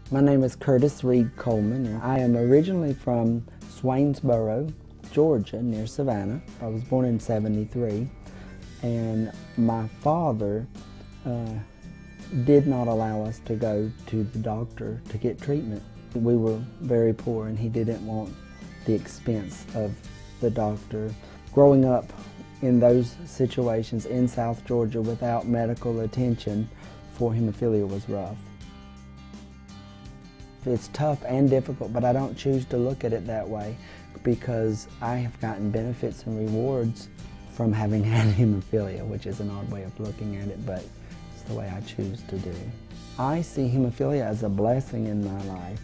My name is Reid Coleman, and I am originally from Swainsboro, Georgia, near Savannah. I was born in '73, and my father did not allow us to go to the doctor to get treatment. We were very poor, and he didn't want the expense of the doctor. Growing up in those situations in South Georgia without medical attention for hemophilia was rough. It's tough and difficult, but I don't choose to look at it that way because I have gotten benefits and rewards from having had hemophilia, which is an odd way of looking at it, but it's the way I choose to do. I see hemophilia as a blessing in my life.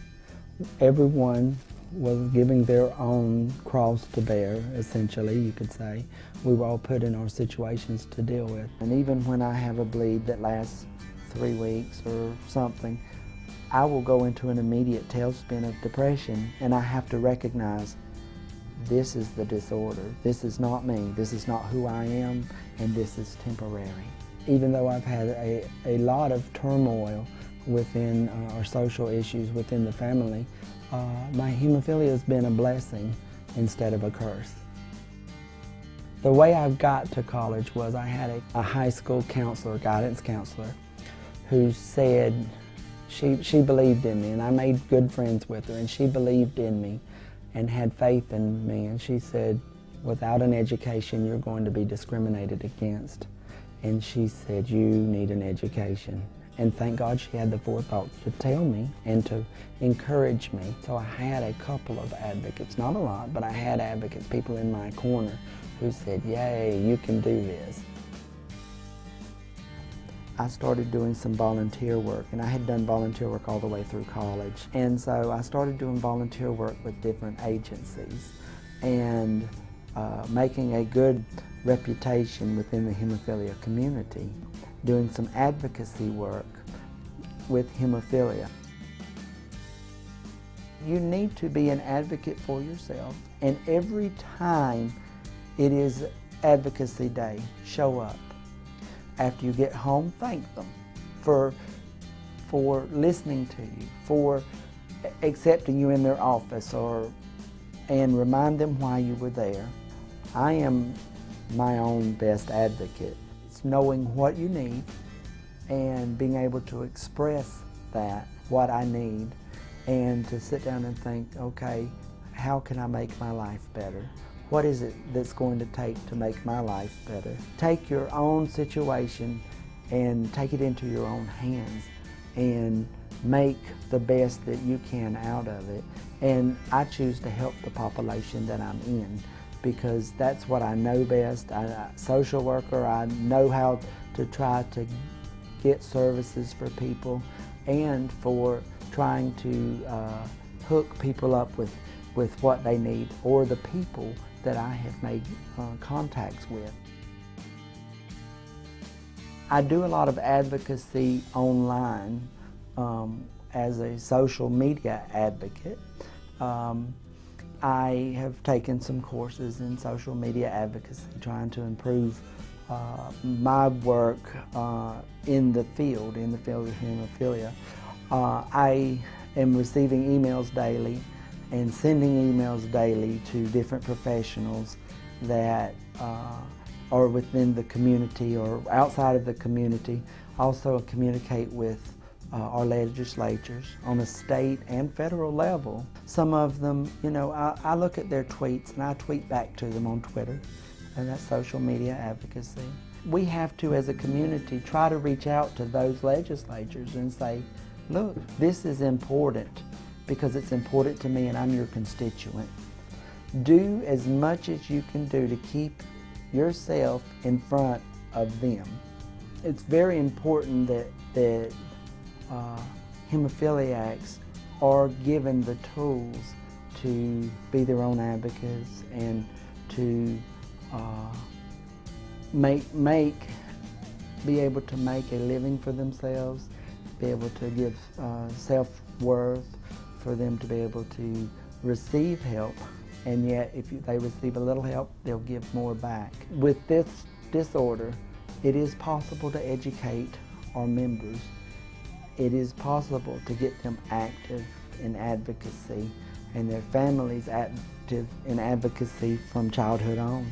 Everyone was giving their own cross to bear, essentially, you could say. We were all put in our situations to deal with. And even when I have a bleed that lasts 3 weeks or something, I will go into an immediate tailspin of depression, and I have to recognize this is the disorder. This is not me. This is not who I am, and this is temporary. Even though I've had a lot of turmoil within our social issues within the family, my hemophilia has been a blessing instead of a curse. The way I got to college was I had a high school counselor, guidance counselor, who said, she believed in me, and I made good friends with her, and she believed in me and had faith in me, and she said, without an education, you're going to be discriminated against. And she said, you need an education. And thank God she had the forethought to tell me and to encourage me. So I had a couple of advocates, not a lot, but I had advocates, people in my corner who said, yay, you can do this. I started doing some volunteer work, and I had done volunteer work all the way through college. And so I started doing volunteer work with different agencies and making a good reputation within the hemophilia community, doing some advocacy work with hemophilia. You need to be an advocate for yourself, and every time it is Advocacy Day, show up. After you get home, thank them for listening to you, for accepting you in their office, and remind them why you were there. I am my own best advocate. It's knowing what you need and being able to express that, what I need, and to sit down and think, okay, how can I make my life better? What is it that's going to take to make my life better? Take your own situation and take it into your own hands and make the best that you can out of it. And I choose to help the population that I'm in because that's what I know best. I'm a social worker. I know how to try to get services for people and for trying to hook people up with what they need or the people that I have made contacts with. I do a lot of advocacy online as a social media advocate. I have taken some courses in social media advocacy, trying to improve my work in the field of hemophilia. I am receiving emails daily and sending emails daily to different professionals that are within the community or outside of the community. Also communicate with our legislatures on a state and federal level. Some of them, you know, I look at their tweets and I tweet back to them on Twitter, and that's social media advocacy. We have to, as a community, try to reach out to those legislatures and say, look, this is important because it's important to me and I'm your constituent. Do as much as you can do to keep yourself in front of them. It's very important that hemophiliacs are given the tools to be their own advocates and to be able to make a living for themselves, be able to give self-worth, for them to be able to receive help, and yet if they receive a little help, they'll give more back. With this disorder, it is possible to educate our members it is possible to get them active in advocacy and their families active in advocacy from childhood on.